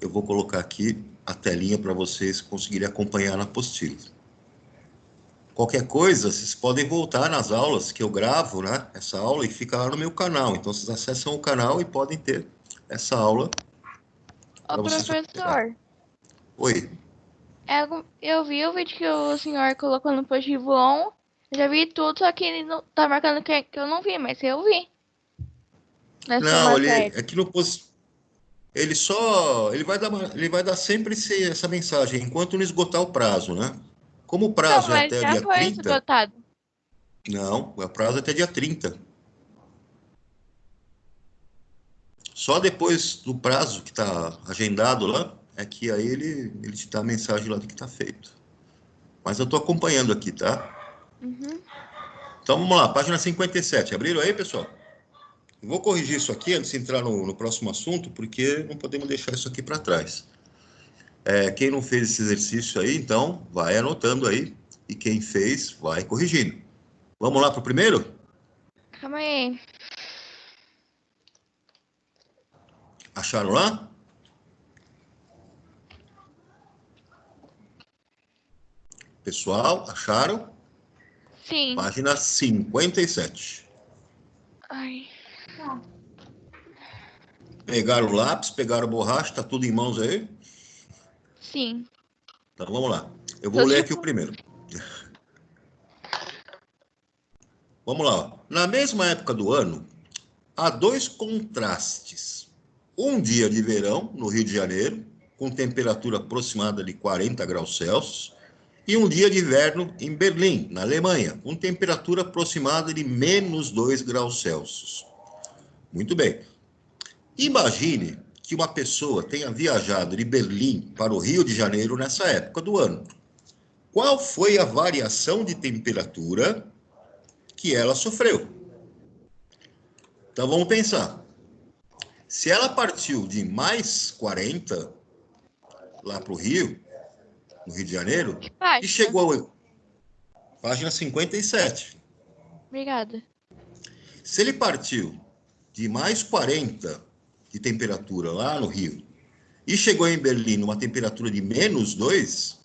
eu vou colocar aqui a telinha para vocês conseguirem acompanhar na apostila. Qualquer coisa, vocês podem voltar nas aulas que eu gravo, né? Essa aula e fica lá no meu canal. Então, vocês acessam o canal e podem ter essa aula Ô, para vocês pegar. professor, Oi. eu vi o vídeo que o senhor colocou no positivo on. Eu já vi tudo, só que ele não tá marcando que eu não vi, mas eu vi. Nessa Não, matéria. aqui no ele vai dar sempre essa mensagem enquanto não esgotar o prazo, né? Como o Então, prazo é mas até já dia foi 30, esgotado. não, o prazo é até dia 30. Só depois do prazo que está agendado lá, é que aí ele te dá a mensagem lá do que está feito. Mas eu estou acompanhando aqui, tá? Uhum. Então vamos lá, página 57. Abriram aí, pessoal? Eu vou corrigir isso aqui antes de entrar no próximo assunto, porque não podemos deixar isso aqui para trás. Quem não fez esse exercício aí, então, vai anotando aí. E quem fez, vai corrigindo. Vamos lá para o primeiro? Calma aí. Acharam lá? Pessoal, acharam? Sim. Página 57. Ai. Pegaram o lápis, pegaram a borracha, tá tudo em mãos aí? Sim. Então vamos lá. Eu vou Tô ler aqui o tipo. primeiro. Vamos lá. Na mesma época do ano, há dois contrastes. Um dia de verão, no Rio de Janeiro, com temperatura aproximada de 40 graus Celsius, e um dia de inverno em Berlim, na Alemanha, com temperatura aproximada de menos 2 graus Celsius. Muito bem. Imagine que uma pessoa tenha viajado de Berlim para o Rio de Janeiro nessa época do ano. Qual foi a variação de temperatura que ela sofreu? Então vamos pensar. Se ela partiu de mais 40 lá para o Rio, no Rio de Janeiro, e Página. chegou a página 57. Obrigada. Se ele partiu de mais 40 de temperatura lá no Rio e chegou em Berlim numa temperatura de menos 2,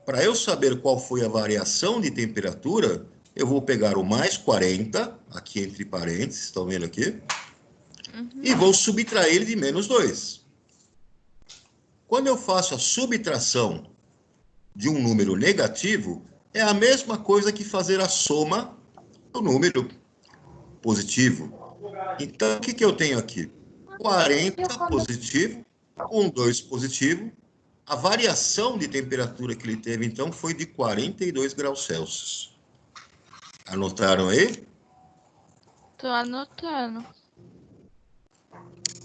para eu saber qual foi a variação de temperatura, eu vou pegar o mais 40, aqui entre parênteses, estão vendo aqui, Uhum. e vou subtrair ele de menos 2. Quando eu faço a subtração de um número negativo, é a mesma coisa que fazer a soma do número positivo. Então, o que eu tenho aqui? 40 positivo, 2 positivo. A variação de temperatura que ele teve, então, foi de 42 graus Celsius. Anotaram aí? Tô anotando.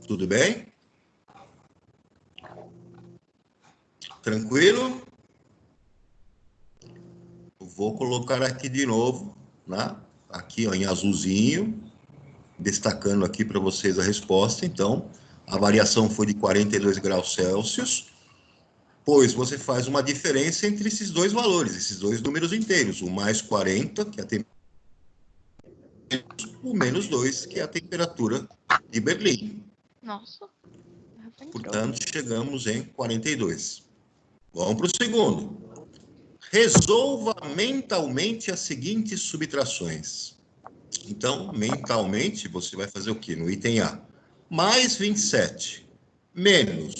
Tudo bem? Tranquilo? Vou colocar aqui de novo, né? Aqui ó, em azulzinho, destacando aqui para vocês a resposta. Então, a variação foi de 42 graus Celsius, pois você faz uma diferença entre esses dois valores, esses dois números inteiros, o mais 40, que é a temperatura, o menos 2, que é a temperatura de Berlim. Nossa. Portanto, chegamos em 42. Vamos para o segundo. Resolva mentalmente as seguintes subtrações. Então, mentalmente, você vai fazer o quê? No item A. Mais 27 menos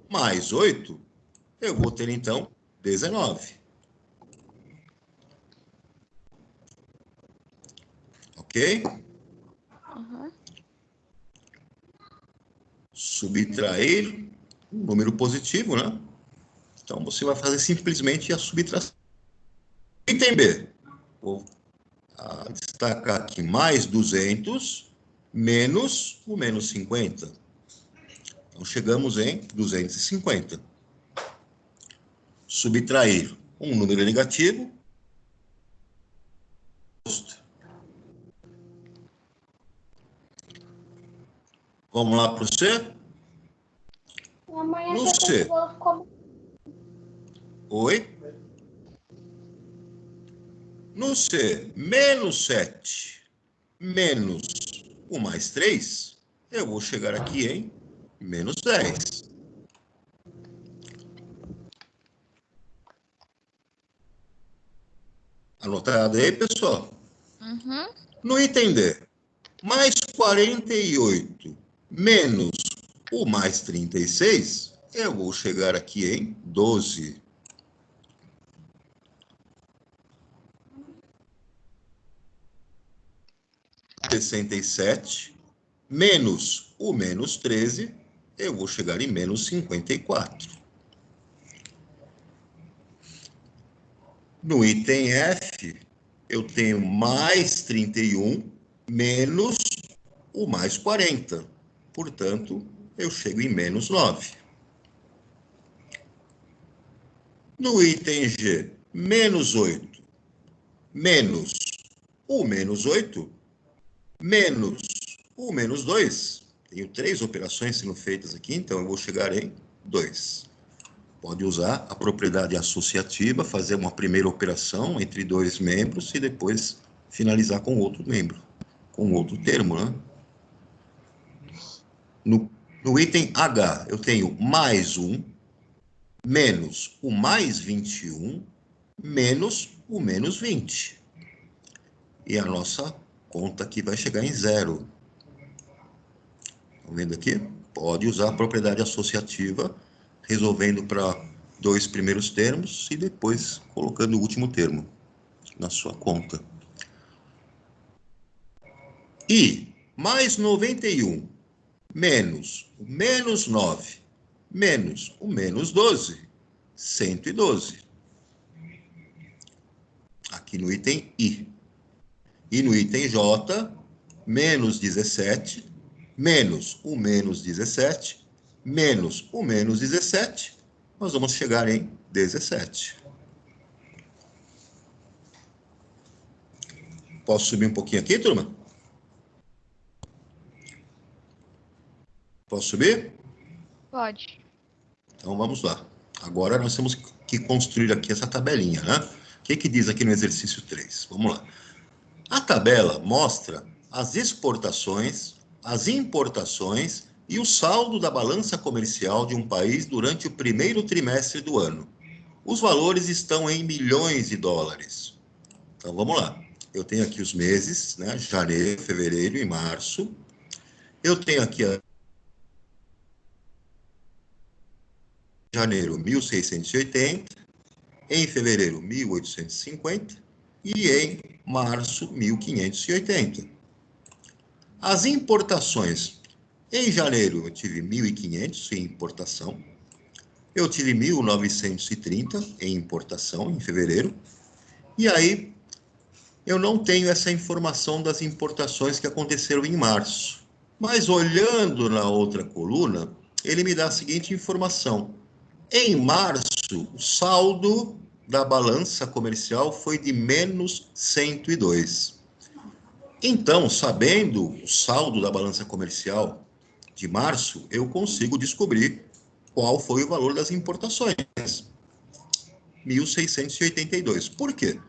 mais 8, eu vou ter, então, 19. Ok? Uhum. Subtrair um número positivo, né? Então, você vai fazer simplesmente a subtração. Item B. Vou destacar aqui mais 200 menos o menos 50. Então, chegamos em 250. Subtrair um número negativo. Vamos lá para o C? No C. Oi? No C, menos 7 menos o mais 3, eu vou chegar aqui em menos 10. Anotado aí, pessoal? Uhum. No item D, mais 48 menos o mais 36, eu vou chegar aqui em 12. R$67 menos o menos 13, eu vou chegar em menos 54. No item F, eu tenho mais 31 menos o mais 40. Portanto, eu chego em menos 9. No item G, menos 8 menos o menos 8 menos o menos 2. Tenho 3 operações sendo feitas aqui, então eu vou chegar em 2. Pode usar a propriedade associativa, fazer uma primeira operação entre 2 membros e depois finalizar com outro membro, com outro termo, né? No item H, eu tenho mais 1, menos o mais 21, menos o menos 20. E a nossa conta aqui vai chegar em 0. Estão vendo aqui? Pode usar a propriedade associativa, resolvendo para 2 primeiros termos e depois colocando o último termo na sua conta. E mais 91 menos o menos 9 menos o menos 12, 112. Aqui no item I. E no item J, menos 17 menos o menos 17 menos o menos 17, nós vamos chegar em 17. Posso subir um pouquinho aqui, turma? Posso subir? Pode. Então vamos lá. Agora nós temos que construir aqui essa tabelinha, né? O que diz aqui no exercício 3? Vamos lá. A tabela mostra as exportações, as importações e o saldo da balança comercial de um país durante o primeiro trimestre do ano. Os valores estão em milhões de dólares. Então vamos lá. Eu tenho aqui os meses, né? Janeiro, fevereiro e março. Eu tenho aqui janeiro 1680, em fevereiro 1850 e em março 1580. As importações, em janeiro eu tive 1.500 em importação, eu tive 1.930 em importação em fevereiro, e aí eu não tenho essa informação das importações que aconteceram em março. Mas olhando na outra coluna, ele me dá a seguinte informação: em março, o saldo da balança comercial foi de menos 102. Então, sabendo o saldo da balança comercial de março, eu consigo descobrir qual foi o valor das importações. 1.682. Por quê?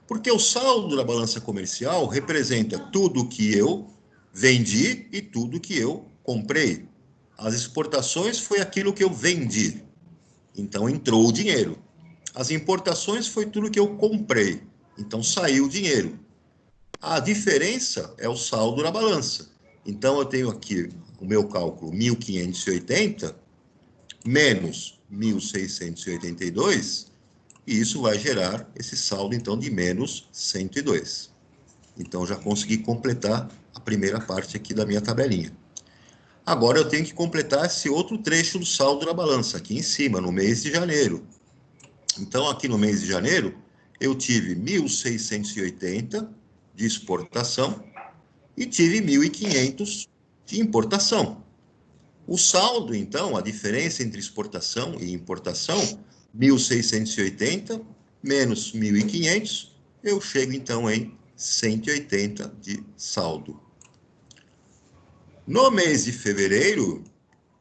Porque o saldo da balança comercial representa tudo que eu vendi e tudo que eu comprei. As exportações foi aquilo que eu vendi. Então entrou o dinheiro. As importações foi tudo que eu comprei. Então saiu o dinheiro. A diferença é o saldo na balança. Então eu tenho aqui o meu cálculo 1.580 menos 1.682, e isso vai gerar esse saldo então de menos 102. Então já consegui completar a primeira parte aqui da minha tabelinha. Agora eu tenho que completar esse outro trecho do saldo na balança, aqui em cima, no mês de janeiro. Então, aqui no mês de janeiro, eu tive 1.680 de exportação e tive 1.500 de importação. O saldo, então, a diferença entre exportação e importação, 1.680 menos 1.500, eu chego, então, em 180 de saldo. No mês de fevereiro,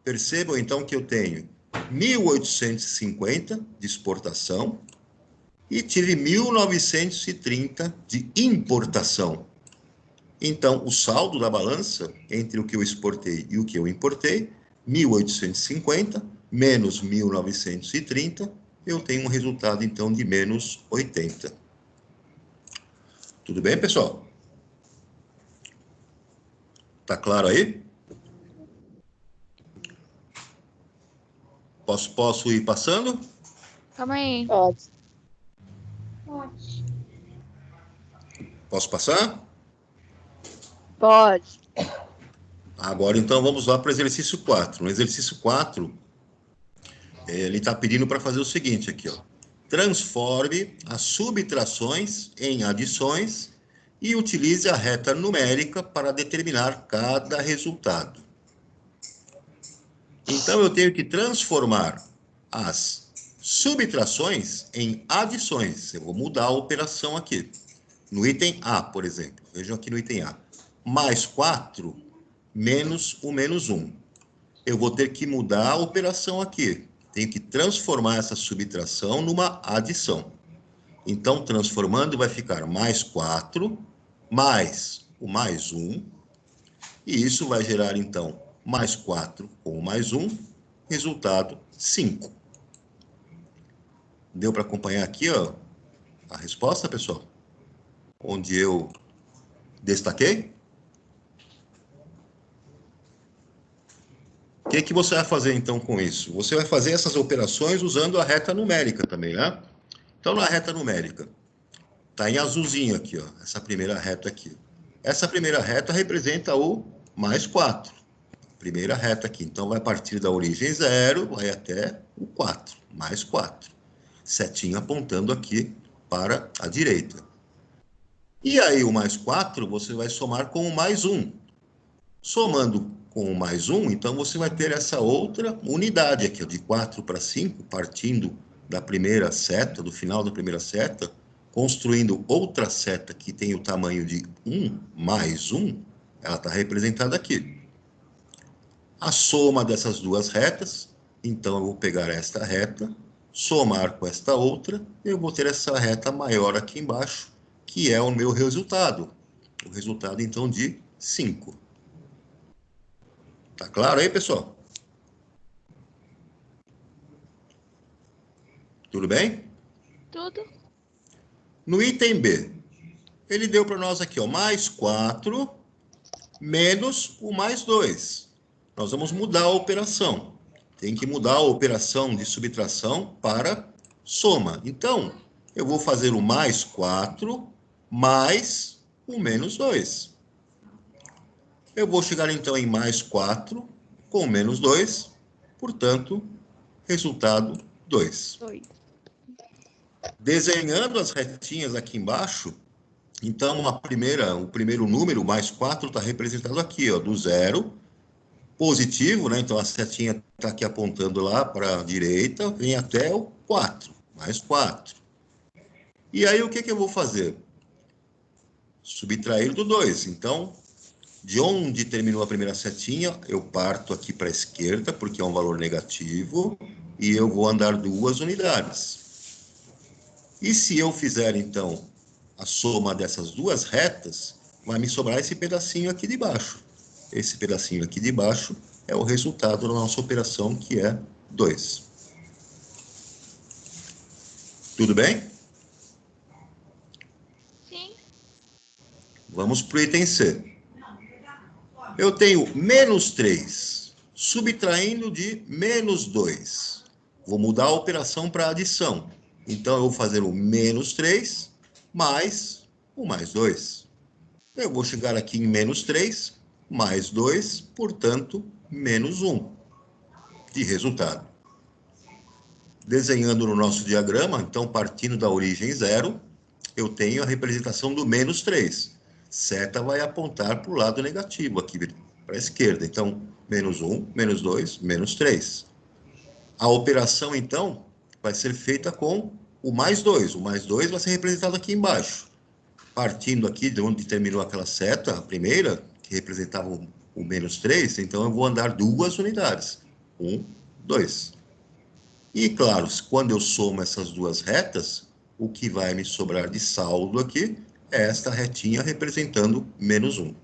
percebam, então, que eu tenho 1.850 de exportação e tive 1.930 de importação. Então, o saldo da balança entre o que eu exportei e o que eu importei, 1.850 menos 1.930, eu tenho um resultado, então, de menos 80. Tudo bem, pessoal? Tá claro aí? Posso ir passando? Calma aí. Pode. Posso passar? Pode. Agora, então, vamos lá para o exercício 4. No exercício 4, ele está pedindo para fazer o seguinte aqui, ó. Transforme as subtrações em adições e utilize a reta numérica para determinar cada resultado. Então, eu tenho que transformar as subtrações em adições. Eu vou mudar a operação aqui. No item A, por exemplo. Vejam aqui no item A. Mais 4 menos o menos 1. Eu vou ter que mudar a operação aqui. Tenho que transformar essa subtração numa adição. Então, transformando, vai ficar mais 4, mais o mais 1. E isso vai gerar, então, mais 4 com mais 1. Resultado, 5. Deu para acompanhar aqui, ó, a resposta, pessoal? Onde eu destaquei? O que você vai fazer, então, com isso? Você vai fazer essas operações usando a reta numérica também, né? Então, na reta numérica, está em azulzinho aqui, ó, essa primeira reta aqui. Essa primeira reta representa o mais 4. Primeira reta aqui. Então, vai partir da origem 0, vai até o 4, mais 4. Setinha apontando aqui para a direita. E aí, o mais 4, você vai somar com o mais 1. Somando com o mais 1, então você vai ter essa outra unidade aqui, ó, de 4 para 5, partindo da primeira seta, do final da primeira seta, construindo outra seta que tem o tamanho de 1 mais 1, ela está representada aqui. A soma dessas duas retas, então eu vou pegar esta reta, somar com esta outra, eu vou ter essa reta maior aqui embaixo, que é o meu resultado. O resultado, então, de 5. Tá claro aí, pessoal? Tudo bem? Tudo. No item B, ele deu para nós aqui, ó, mais 4 menos o mais 2. Nós vamos mudar a operação. Tem que mudar a operação de subtração para soma. Então, eu vou fazer o mais 4 mais o menos 2. Eu vou chegar, então, em mais 4 com menos 2. Portanto, resultado 2. 2. Desenhando as retinhas aqui embaixo, então o primeiro número, mais 4, está representado aqui, ó, do 0, positivo, né? Então a setinha está aqui apontando lá para a direita, vem até o 4, mais 4. E aí o que eu vou fazer? Subtrair do 2. Então, de onde terminou a primeira setinha, eu parto aqui para a esquerda, porque é um valor negativo, e eu vou andar 2 unidades. E se eu fizer, então, a soma dessas duas retas, vai me sobrar esse pedacinho aqui de baixo. Esse pedacinho aqui de baixo é o resultado da nossa operação, que é 2. Tudo bem? Sim. Vamos para o item C. Eu tenho menos 3, subtraindo de menos 2. Vou mudar a operação para adição. Então, eu vou fazer o menos 3 mais o mais 2. Eu vou chegar aqui em menos 3, mais 2, portanto, menos 1 de resultado. Desenhando no nosso diagrama, então, partindo da origem 0, eu tenho a representação do menos 3. Seta vai apontar para o lado negativo, aqui para a esquerda. Então, menos 1, menos 2, menos 3. A operação, então, vai ser feita com o mais 2. O mais 2 vai ser representado aqui embaixo. Partindo aqui de onde terminou aquela seta, a primeira, que representava o menos 3, então eu vou andar 2 unidades. 1, 2. E, claro, quando eu somo essas duas retas, o que vai me sobrar de saldo aqui é esta retinha representando menos 1.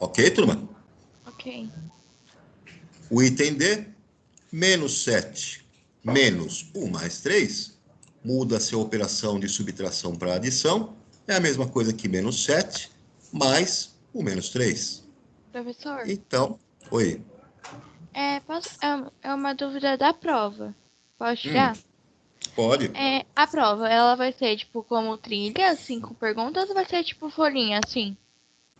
Ok, turma? Ok. O item D, menos 7 menos 1 mais 3, muda-se a operação de subtração para adição. É a mesma coisa que menos 7, mais o menos 3. Professor, Então, oi. é uma dúvida da prova. Posso tirar? Pode. A prova, ela vai ser, tipo, como trilha, 5 perguntas, ou vai ser, tipo, folhinha, assim?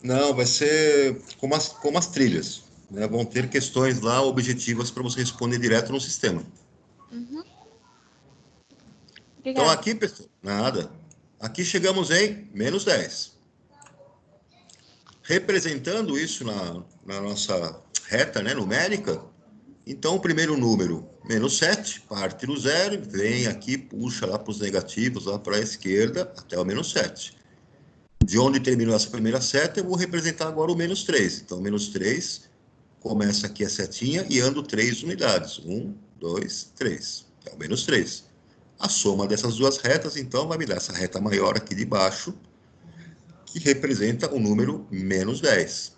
Não, vai ser como as trilhas. Né? Vão ter questões lá objetivas para você responder direto no sistema. Uhum. Então, Obrigada. aqui, pessoal, nada. Aqui chegamos em menos 10. Representando isso na nossa reta, né, numérica, então o primeiro número, menos 7, parte do zero, vem aqui, puxa lá para os negativos, lá para a esquerda, até o menos 7. De onde terminou essa primeira seta, eu vou representar agora o menos 3. Então, menos 3, começa aqui a setinha e ando 3 unidades. 1, 2, 3. É o menos 3. A soma dessas duas retas, então, vai me dar essa reta maior aqui de baixo, que representa o número menos 10.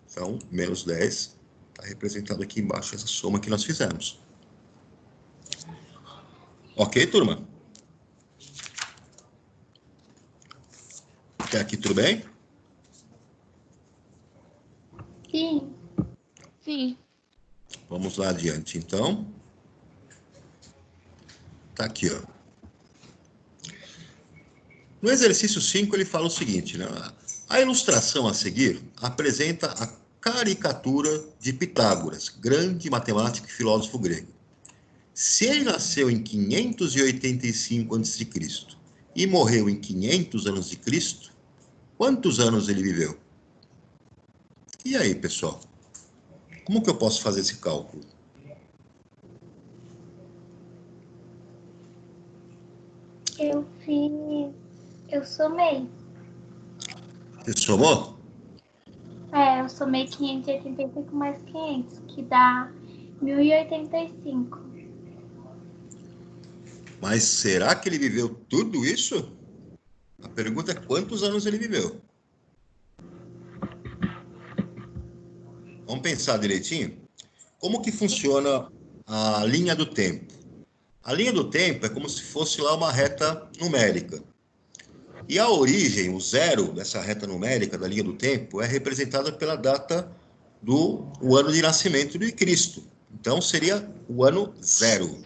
Então, menos 10 está representado aqui embaixo, essa soma que nós fizemos. Ok, turma? Até aqui tudo bem? Sim. Sim. Vamos lá adiante, então. Tá aqui, ó. No exercício 5, ele fala o seguinte, né? A ilustração a seguir apresenta a caricatura de Pitágoras, grande matemático e filósofo grego. Se ele nasceu em 585 a.C. e morreu em 500 a.C., quantos anos ele viveu? E aí, pessoal? Como que eu posso fazer esse cálculo? Eu somei. Você somou? Eu somei 585 mais 500, que dá 1085. Mas será que ele viveu tudo isso? A pergunta é quantos anos ele viveu? Vamos pensar direitinho? Como que funciona a linha do tempo? A linha do tempo é como se fosse lá uma reta numérica. E a origem, o zero dessa reta numérica da linha do tempo, é representada pela data do ano de nascimento de Cristo. Então, seria o ano zero.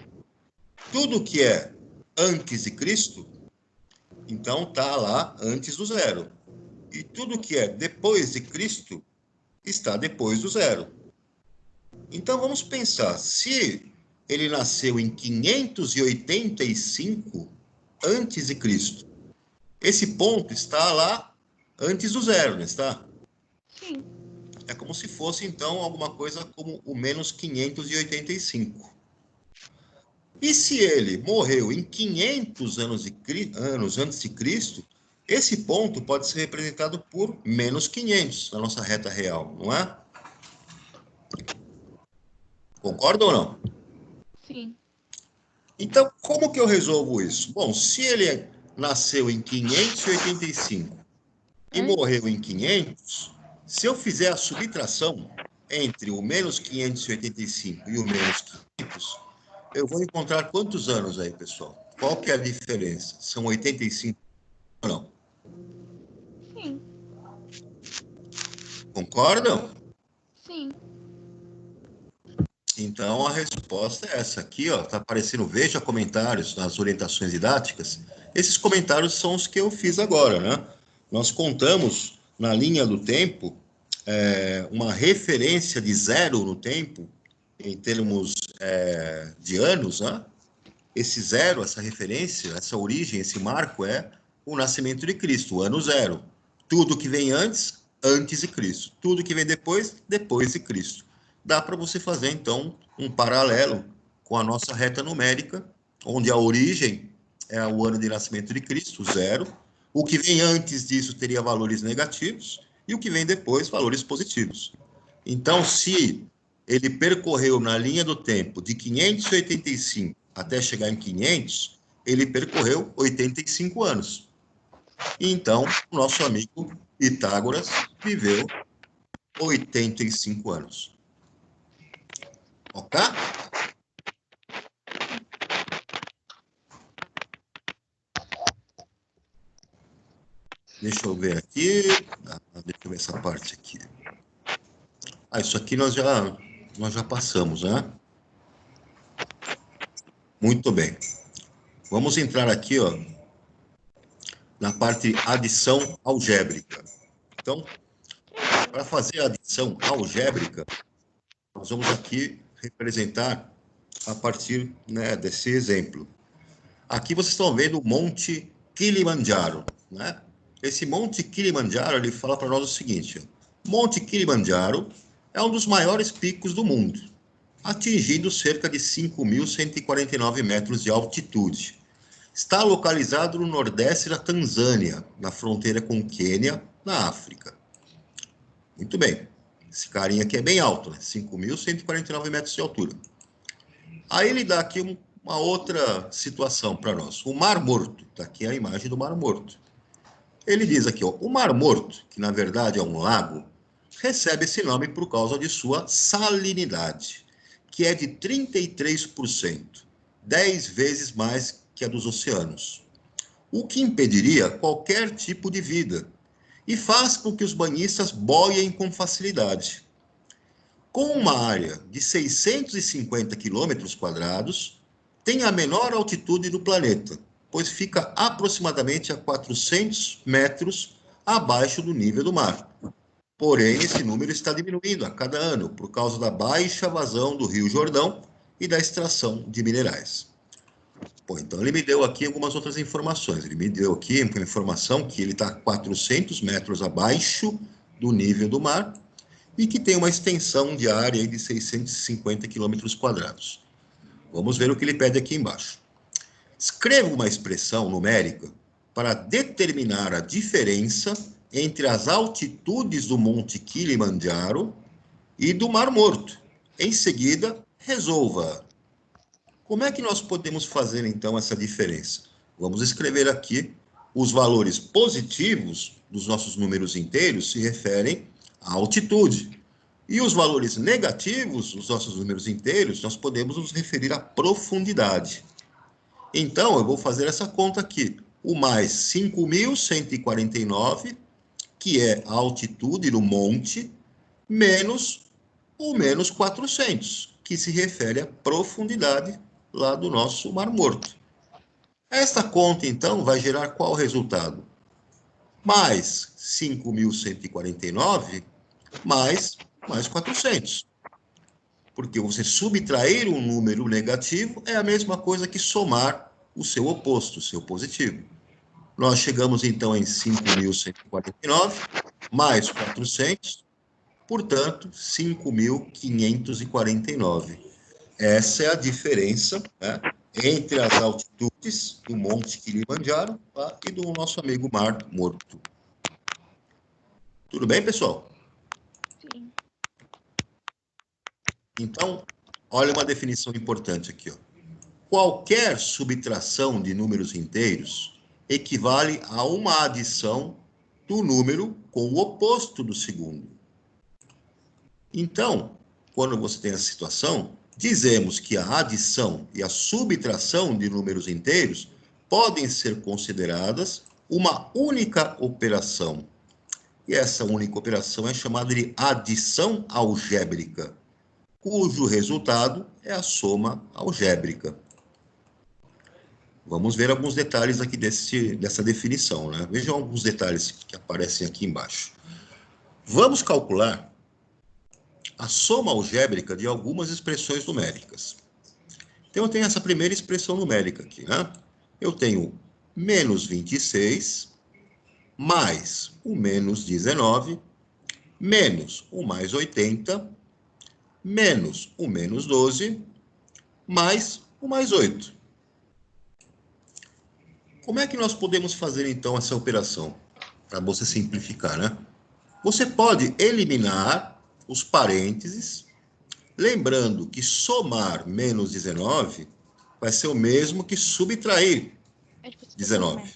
Tudo que é antes de Cristo, então está lá antes do zero. E tudo que é depois de Cristo está depois do zero. Então vamos pensar, se ele nasceu em 585 antes de Cristo, esse ponto está lá antes do zero, não está? Sim. É como se fosse então alguma coisa como o menos 585. E se ele morreu em 500 anos antes de Cristo, esse ponto pode ser representado por menos 500 na nossa reta real, não é? Concorda ou não? Sim. Então, como que eu resolvo isso? Bom, se ele nasceu em 585 e morreu em 500, se eu fizer a subtração entre o menos 585 e o menos 500, eu vou encontrar quantos anos aí, pessoal? Qual que é a diferença? São 85 ou não? Sim. Concordam? Sim. Então, a resposta é essa aqui, ó, tá aparecendo, veja comentários nas orientações didáticas. Esses comentários são os que eu fiz agora, né? Nós contamos na linha do tempo uma referência de zero no tempo, em termos de anos, né? Esse zero, essa referência, essa origem, esse marco é o nascimento de Cristo, o ano zero. Tudo que vem antes, antes de Cristo. Tudo que vem depois, depois de Cristo. Dá para você fazer, então, um paralelo com a nossa reta numérica, onde a origem é o ano de nascimento de Cristo, zero. O que vem antes disso teria valores negativos, e o que vem depois, valores positivos. Então, se ele percorreu na linha do tempo de 585 até chegar em 500, ele percorreu 85 anos. Então, o nosso amigo Pitágoras viveu 85 anos. Ok? Deixa eu ver aqui. Deixa eu ver essa parte aqui. Isso aqui nós já passamos, né? Muito bem. Vamos entrar aqui, ó, na parte adição algébrica. Então, para fazer a adição algébrica, nós vamos aqui representar a partir, né, desse exemplo. Aqui vocês estão vendo o Monte Kilimanjaro, né? Esse Monte Kilimanjaro, ele fala para nós o seguinte: Monte Kilimanjaro é um dos maiores picos do mundo, atingindo cerca de 5.149 metros de altitude. Está localizado no nordeste da Tanzânia, na fronteira com o Quênia, na África. Muito bem. Esse carinha aqui é bem alto, né? 5.149 metros de altura. Aí ele dá aqui uma outra situação para nós. O Mar Morto. Está aqui a imagem do Mar Morto. Ele diz aqui, ó, o Mar Morto, que na verdade é um lago, recebe esse nome por causa de sua salinidade, que é de 33%, 10 vezes mais que a dos oceanos, o que impediria qualquer tipo de vida e faz com que os banhistas boiem com facilidade. Com uma área de 650 quilômetros quadrados, tem a menor altitude do planeta, pois fica aproximadamente a 400 metros abaixo do nível do mar. Porém, esse número está diminuindo a cada ano por causa da baixa vazão do Rio Jordão e da extração de minerais. Bom, então ele me deu aqui algumas outras informações. Ele me deu aqui uma informação que ele está 400 metros abaixo do nível do mar e que tem uma extensão de área de 650 quilômetros quadrados. Vamos ver o que ele pede aqui embaixo. Escreva uma expressão numérica para determinar a diferença entre as altitudes do Monte Kilimanjaro e do Mar Morto. Em seguida, resolva. Como é que nós podemos fazer, então, essa diferença? Vamos escrever aqui os valores positivos dos nossos números inteiros se referem à altitude. E os valores negativos dos nossos números inteiros, nós podemos nos referir à profundidade. Então, eu vou fazer essa conta aqui. O mais 5.149, que é a altitude do monte, menos o menos 400, que se refere à profundidade lá do nosso Mar Morto. Esta conta, então, vai gerar qual resultado? Mais 5.149 mais 400. Porque você subtrair um número negativo é a mesma coisa que somar o seu oposto, o seu positivo. Nós chegamos, então, em 5.149 mais 400, portanto, 5.549. Essa é a diferença, né, entre as altitudes do Monte Kilimanjaro, tá, e do nosso amigo Mar Morto. Tudo bem, pessoal? Sim. Então, olha uma definição importante aqui, ó. Qualquer subtração de números inteiros equivale a uma adição do número com o oposto do segundo. Então, quando você tem essa situação, dizemos que a adição e a subtração de números inteiros podem ser consideradas uma única operação. E essa única operação é chamada de adição algébrica, cujo resultado é a soma algébrica. Vamos ver alguns detalhes aqui dessa definição, né? Vejam alguns detalhes que aparecem aqui embaixo. Vamos calcular a soma algébrica de algumas expressões numéricas. Então, eu tenho essa primeira expressão numérica aqui, né? Eu tenho menos 26, mais o menos 19, menos o mais 80, menos o menos 12, mais o mais 8. Como é que nós podemos fazer, então, essa operação? Para você simplificar, né? Você pode eliminar os parênteses, lembrando que somar menos 19 vai ser o mesmo que subtrair 19.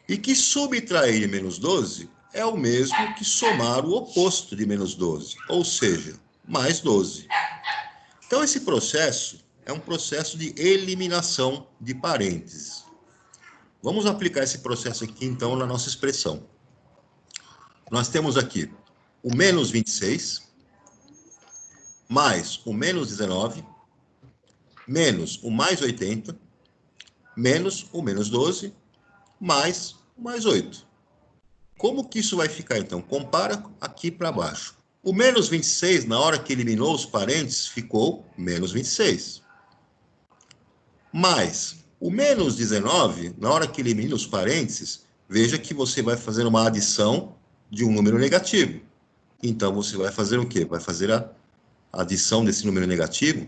E que subtrair menos 12 é o mesmo que somar o oposto de menos 12, ou seja, mais 12. Então, esse processo é um processo de eliminação de parênteses. Vamos aplicar esse processo aqui, então, na nossa expressão. Nós temos aqui o menos 26, mais o menos 19, menos o mais 80, menos o menos 12, mais o mais 8. Como que isso vai ficar, então? Compara aqui para baixo. O menos 26, na hora que eliminou os parênteses, ficou menos 26. Mais o menos 19, na hora que elimina os parênteses, veja que você vai fazer uma adição de um número negativo. Então, você vai fazer o quê? Vai fazer a adição desse número negativo.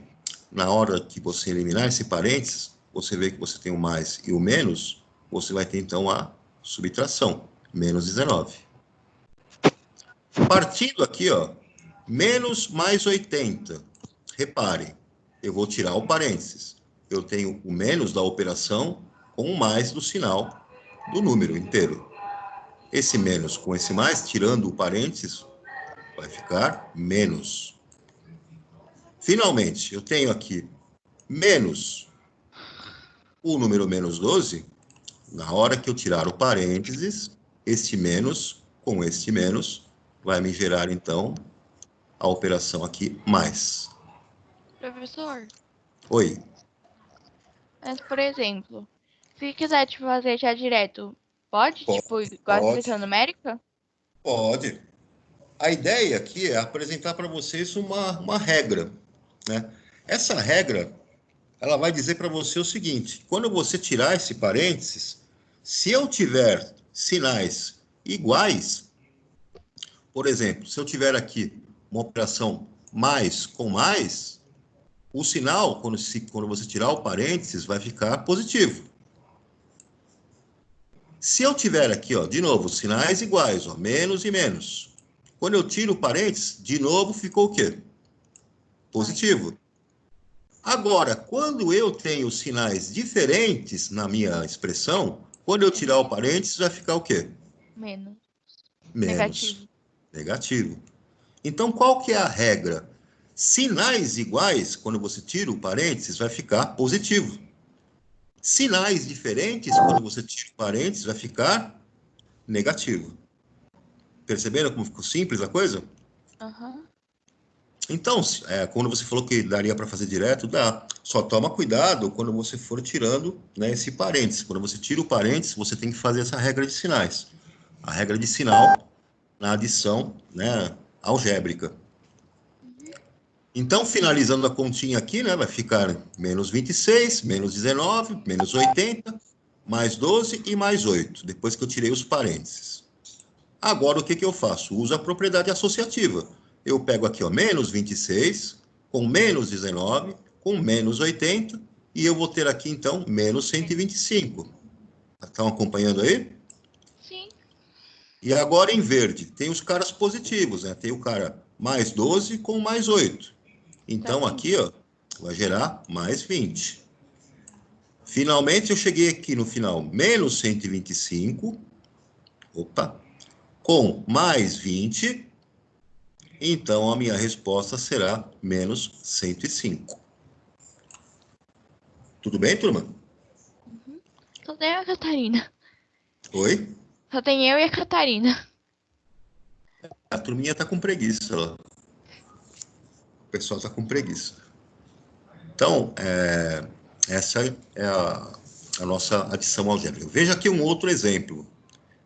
Na hora que você eliminar esse parênteses, você vê que você tem o mais e o menos, você vai ter, então, a subtração, menos 19. Partindo aqui, ó, menos mais 80. Reparem, eu vou tirar o parênteses. Eu tenho o menos da operação com o mais do sinal do número inteiro. Esse menos com esse mais, tirando o parênteses, vai ficar menos. Finalmente, eu tenho aqui menos o número menos 12. Na hora que eu tirar o parênteses, este menos com este menos vai me gerar, então, a operação aqui mais. Professor, Oi. mas por exemplo, se quiser te fazer já direto, pode? Tipo, igual a expressão numérica? Pode. A ideia aqui é apresentar para vocês uma regra, né? Essa regra, ela vai dizer para você o seguinte: quando você tirar esse parênteses, se eu tiver sinais iguais, por exemplo, se eu tiver aqui uma operação mais com mais, o sinal, quando você tirar o parênteses, vai ficar positivo. Se eu tiver aqui, ó, de novo, sinais iguais, ó, menos e menos. Quando eu tiro o parênteses, de novo ficou o quê? Positivo. Agora, quando eu tenho sinais diferentes na minha expressão, quando eu tirar o parênteses, vai ficar o quê? Menos. Menos. Negativo. Então, qual que é a regra? Sinais iguais, quando você tira o parênteses, vai ficar positivo. Sinais diferentes, quando você tira o parênteses, vai ficar negativo. Perceberam como ficou simples a coisa? Aham. Então, quando você falou que daria para fazer direto, dá. Só toma cuidado quando você for tirando, né, esse parênteses. Quando você tira o parênteses, você tem que fazer essa regra de sinais. A regra de sinal na adição, né, algébrica. Então, finalizando a continha aqui, né, vai ficar menos 26, menos 19, menos 80, mais 12 e mais 8, depois que eu tirei os parênteses. Agora, o que que eu faço? Uso a propriedade associativa. Eu pego aqui, ó, menos 26, com menos 19, com menos 80, e eu vou ter aqui, então, menos 125. Estão acompanhando aí? Sim. E agora, em verde, tem os caras positivos, né? Tem o cara mais 12 com mais 8. Então, Tá aqui, ó, vai gerar mais 20. Finalmente, eu cheguei aqui no final, menos 125. Opa! Com mais 20, então a minha resposta será menos 105. Tudo bem, turma? Só tem eu e a Catarina. Oi? Só tem eu e a Catarina. A turminha está com preguiça. Ó. O pessoal está com preguiça. Então, essa é a nossa adição algébrica. Veja aqui um outro exemplo.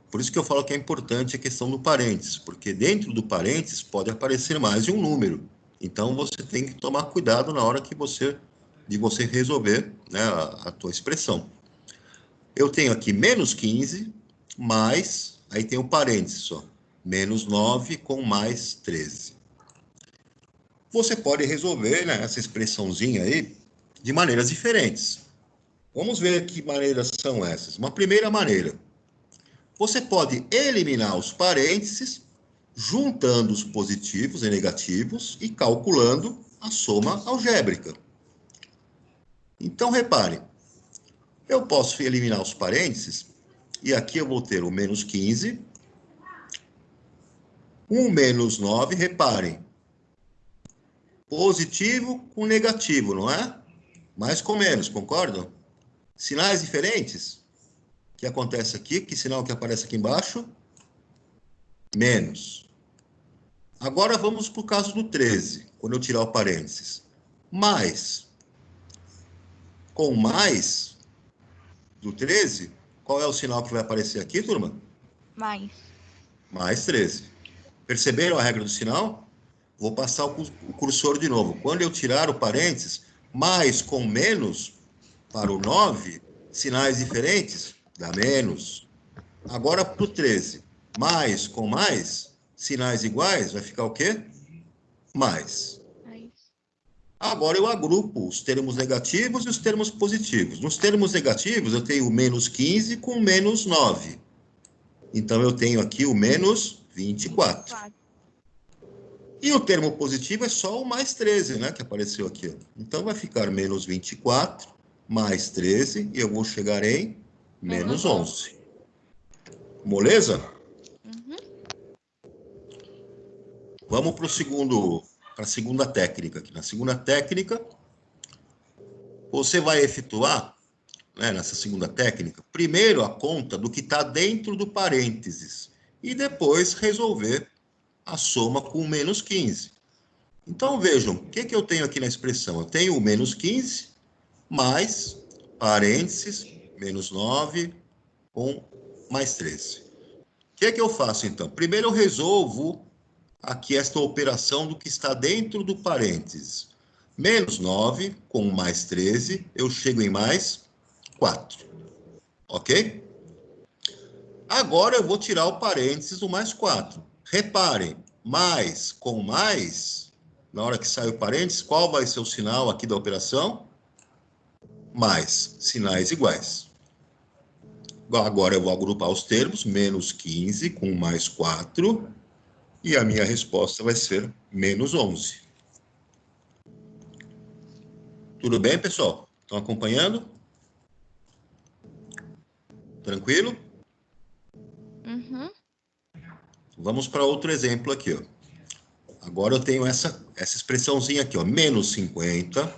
Por isso que eu falo que é importante a questão do parênteses, porque dentro do parênteses pode aparecer mais de um número. Então, você tem que tomar cuidado na hora de você resolver, né, a tua expressão. Eu tenho aqui menos 15, mais, aí tem o parênteses, ó, menos 9 com mais 13. Você pode resolver, né, essa expressãozinha aí de maneiras diferentes. Vamos ver que maneiras são essas. Uma primeira maneira, você pode eliminar os parênteses, juntando os positivos e negativos e calculando a soma algébrica. Então, repare, eu posso eliminar os parênteses, e aqui eu vou ter o menos 15, um menos 9, reparem, positivo com negativo, não é? Mais com menos, concordam? Sinais diferentes? que acontece aqui? Que sinal que aparece aqui embaixo? Menos. Agora vamos para o caso do 13, quando eu tirar o parênteses. Mais. Com mais do 13, qual é o sinal que vai aparecer aqui, turma? Mais. Mais 13. Perceberam a regra do sinal? Vou passar o cursor de novo. Quando eu tirar o parênteses, mais com menos, para o 9, sinais diferentes, dá menos. Agora para o 13, mais com mais, sinais iguais, vai ficar o quê? Mais. Agora eu agrupo os termos negativos e os termos positivos. Nos termos negativos, eu tenho o menos 15 com menos 9. Então, eu tenho aqui o menos 24. E o termo positivo é só o mais 13, né? Que apareceu aqui. Então, vai ficar menos 24, mais 13, e eu vou chegar em menos 11. Moleza? Uhum. Vamos para a segunda técnica aqui. Na segunda técnica, você vai efetuar, né, nessa segunda técnica, primeiro a conta do que está dentro do parênteses e depois resolver a soma com o menos 15. Então, vejam, o que eu tenho aqui na expressão? Eu tenho o menos 15 mais parênteses, menos 9 com mais 13. O que eu faço, então? Primeiro eu resolvo aqui esta operação do que está dentro do parênteses. Menos 9 com mais 13, eu chego em mais 4. Ok? Agora eu vou tirar o parênteses do mais 4. Reparem, mais com mais, na hora que sai o parênteses, qual vai ser o sinal aqui da operação? Mais, sinais iguais. Agora eu vou agrupar os termos, menos 15 com mais 4, e a minha resposta vai ser menos 11. Tudo bem, pessoal? Estão acompanhando? Tranquilo? Uhum. Vamos para outro exemplo aqui, ó. Agora eu tenho essa expressãozinha aqui, ó, menos 50,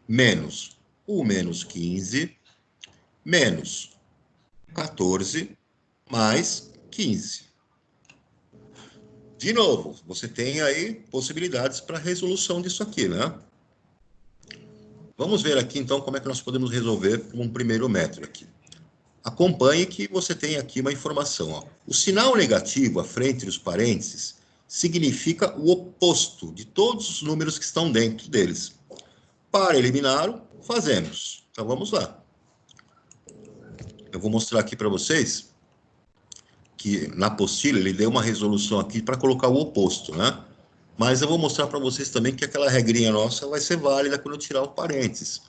menos o menos 15, menos 14, mais 15. De novo, você tem aí possibilidades para resolução disso aqui, né? Vamos ver aqui, então, como é que nós podemos resolver um primeiro método aqui. Acompanhe que você tem aqui uma informação, ó. O sinal negativo à frente dos parênteses significa o oposto de todos os números que estão dentro deles. Para eliminá-lo, fazemos. Então, vamos lá. Eu vou mostrar aqui para vocês que na apostila ele deu uma resolução aqui para colocar o oposto, né? Mas eu vou mostrar para vocês também que aquela regrinha nossa vai ser válida quando eu tirar o parênteses.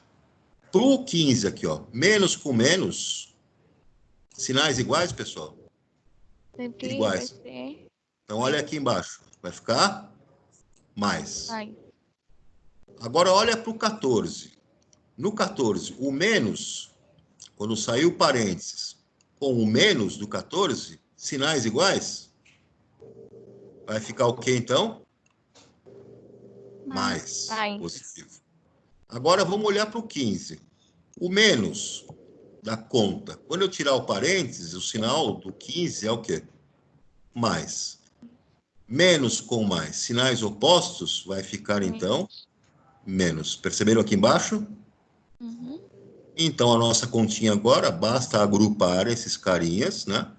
Para o 15 aqui, ó, menos com menos, sinais iguais, pessoal? Sempre Iguais. vai ser Então, olha aqui embaixo. Vai ficar mais. mais. Agora, olha para o 14. No 14, o menos, quando saiu o parênteses, com o menos do 14, sinais iguais? Vai ficar o quê, então? Mais. Positivo. Agora, vamos olhar para o 15. O menos da conta. Quando eu tirar o parênteses, o sinal do 15 é o quê? Mais. Menos com mais. Sinais opostos, vai ficar, então, menos. Perceberam aqui embaixo? Uhum. Então, a nossa continha agora, basta agrupar esses carinhas, né?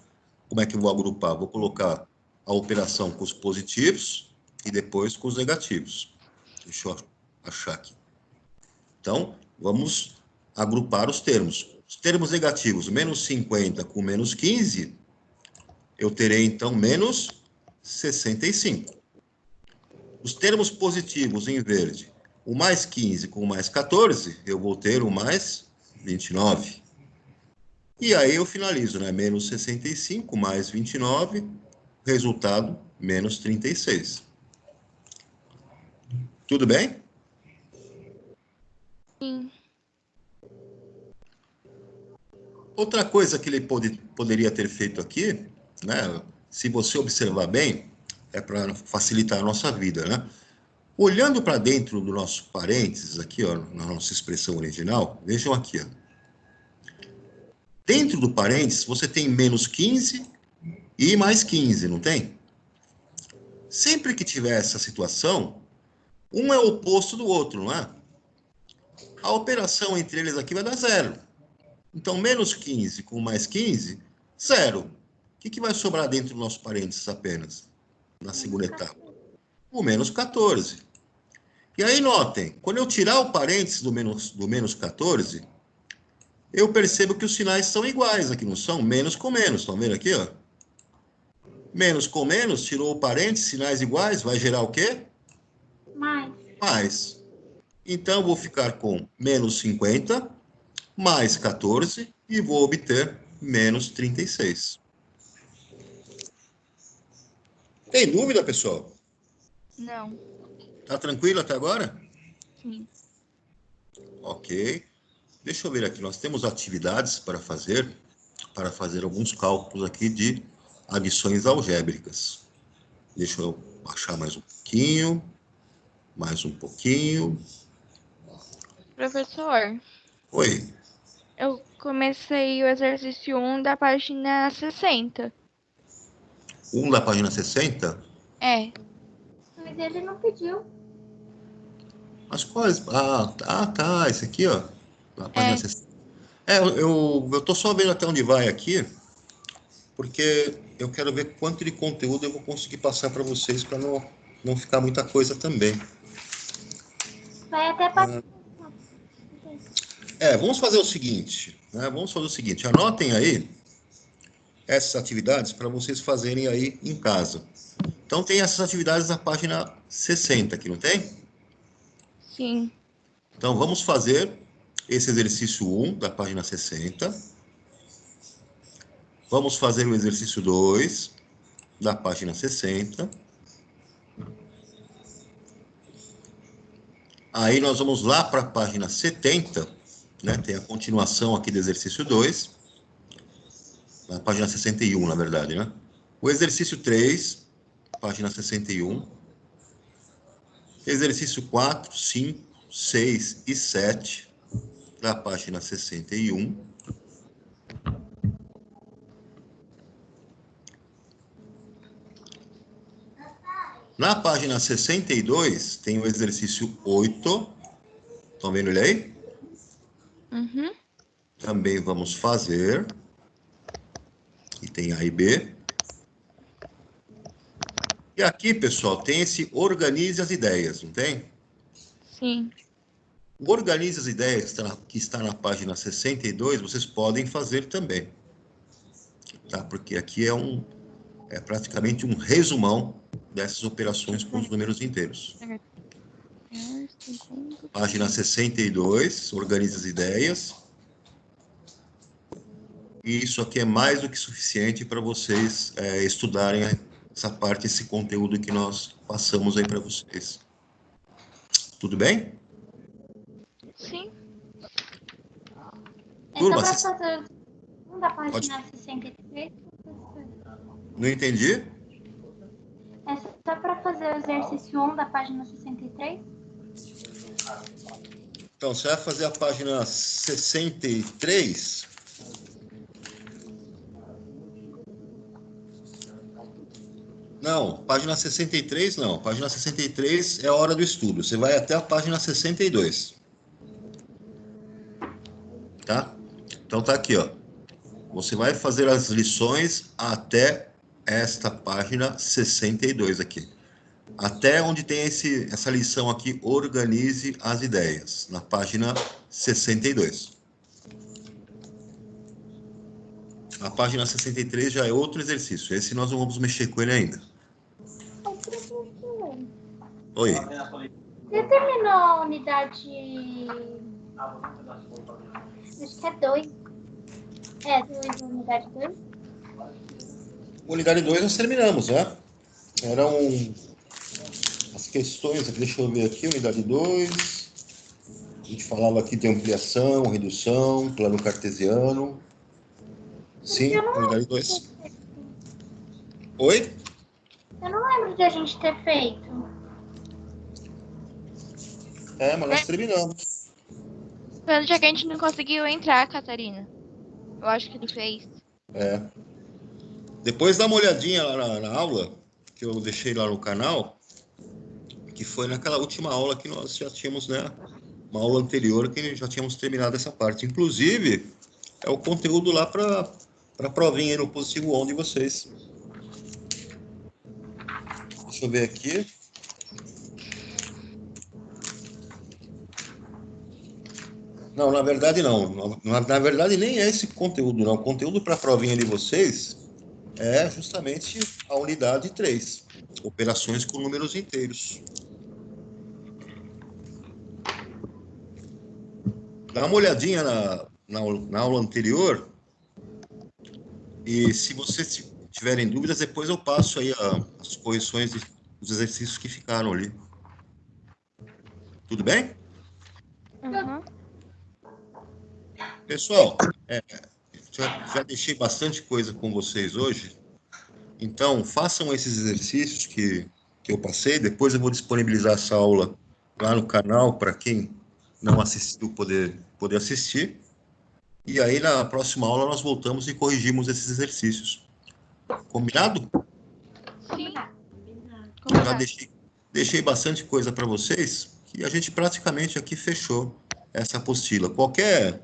Como é que eu vou agrupar? Vou colocar a operação com os positivos e depois com os negativos. Deixa eu achar aqui. Então, vamos agrupar os termos. Os termos negativos, menos 50 com menos 15, eu terei, então, menos 65. Os termos positivos em verde, o mais 15 com o mais 14, eu vou ter o mais 29. E aí eu finalizo, né? Menos 65 mais 29, resultado, menos 36. Tudo bem? Sim. Outra coisa que ele poderia ter feito aqui, né? Se você observar bem, é para facilitar a nossa vida, né? Olhando para dentro do nosso parênteses aqui, ó, na nossa expressão original, vejam aqui, ó. dentro do parênteses, você tem menos 15 e mais 15, não tem? Sempre que tiver essa situação, um é o oposto do outro, não é? A operação entre eles aqui vai dar zero. Então, menos 15 com mais 15, zero. O que vai sobrar dentro do nosso parênteses apenas, na segunda etapa? O menos 14. E aí, notem, quando eu tirar o parênteses do menos 14, eu percebo que os sinais são iguais aqui, não são? Menos com menos, estão vendo aqui, ó? Menos com menos, tirou o parênteses, sinais iguais, vai gerar o quê? Mais. Mais. Então, vou ficar com menos 50, mais 14, e vou obter menos 36. Tem dúvida, pessoal? Não. Tá tranquilo até agora? Sim. Ok. Deixa eu ver aqui, nós temos atividades para fazer alguns cálculos aqui de adições algébricas. Deixa eu baixar mais um pouquinho. Professor, Oi. eu comecei o exercício 1 da página 60. Da página 60? É. Mas ele não pediu. As quais? Tá. Esse aqui, ó. Na página 60. Eu tô só vendo até onde vai aqui, porque eu quero ver quanto de conteúdo eu vou conseguir passar para vocês, para não ficar muita coisa também. Vai até para. Vamos fazer o seguinte, né? Anotem aí essas atividades para vocês fazerem aí em casa. Então, tem essas atividades na página 60 aqui, não tem? Sim. Então, vamos fazer esse exercício 1 da página 60. Vamos fazer o exercício 2 da página 60. Aí, nós vamos lá para a página 70, né? Tem a continuação aqui do exercício 2. Na página 61, na verdade, né? O exercício 3, página 61. Exercício 4, 5, 6 e 7, da página 61. Na página 62, tem o exercício 8. Estão vendo ele aí? Uhum. Também vamos fazer. E tem A e B. E aqui, pessoal, tem esse organize as ideias, não tem? Sim. O organize as ideias que está na página 62, vocês podem fazer também. Tá? Porque aqui é praticamente um resumão dessas operações com os números inteiros. Página 62, organize as ideias. E isso aqui é mais do que suficiente para vocês estudarem essa parte, esse conteúdo que nós passamos aí para vocês. Tudo bem? Sim. Turma, Para fazer um da página 63. Não entendi? É só para fazer o exercício 1 da página 63? Então, você vai fazer a página 63. Não, página 63 não. Página 63 é a hora do estudo. Você vai até a página 62. Tá? Então tá aqui, ó. Você vai fazer as lições até esta página 62 aqui. Até onde tem essa lição aqui, organize as ideias, na página 62. A página 63 já é outro exercício. Esse nós não vamos mexer com ele ainda. Oi. Você terminou a unidade... Acho que é 2. É, 2, unidade 2. Unidade 2 nós terminamos, né? Eram as questões, deixa eu ver aqui, unidade 2. A gente falava aqui de ampliação, redução, plano cartesiano. Sim, unidade 2. Oi? Eu não lembro de a gente ter feito. Mas nós terminamos. Pelo dia que a gente não conseguiu entrar, Catarina. Eu acho que ele fez. É. Depois dá uma olhadinha lá na aula, que eu deixei lá no canal, que foi naquela última aula que nós já tínhamos, né? Uma aula anterior que já tínhamos terminado essa parte. Inclusive, é o conteúdo lá para a provinha aí no Positivo On de vocês. Deixa eu ver aqui. Não, na verdade não. Na verdade nem é esse conteúdo, não. O conteúdo para a provinha de vocês é justamente a unidade 3, operações com números inteiros. Dá uma olhadinha na aula anterior e se vocês tiverem dúvidas, depois eu passo aí as correções dos exercícios que ficaram ali. Tudo bem? Uhum. Pessoal, já deixei bastante coisa com vocês hoje, então façam esses exercícios que eu passei, depois eu vou disponibilizar essa aula lá no canal para quem não assistiu poder assistir, e aí na próxima aula nós voltamos e corrigimos esses exercícios. Combinado? Sim. Já Combinado. deixei bastante coisa para vocês e a gente praticamente aqui fechou essa apostila. Qualquer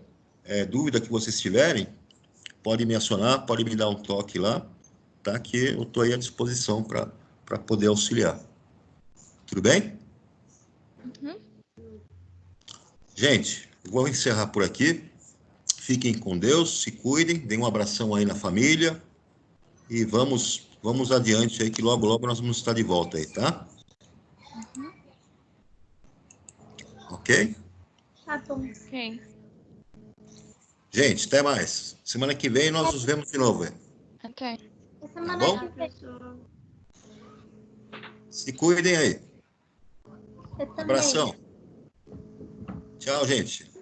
dúvida que vocês tiverem, pode me acionar, pode me dar um toque lá, tá? Que eu estou aí à disposição para poder auxiliar. Tudo bem? Uhum. Gente, vou encerrar por aqui. Fiquem com Deus, se cuidem, deem um abração aí na família e vamos adiante aí que logo nós vamos estar de volta aí, tá? Uhum. Ok? Tá bom. Ok. Gente, até mais. Semana que vem nós nos vemos de novo. Até. Até semana bom? que vem. Se cuidem aí. Você também. Abração. Tchau, gente.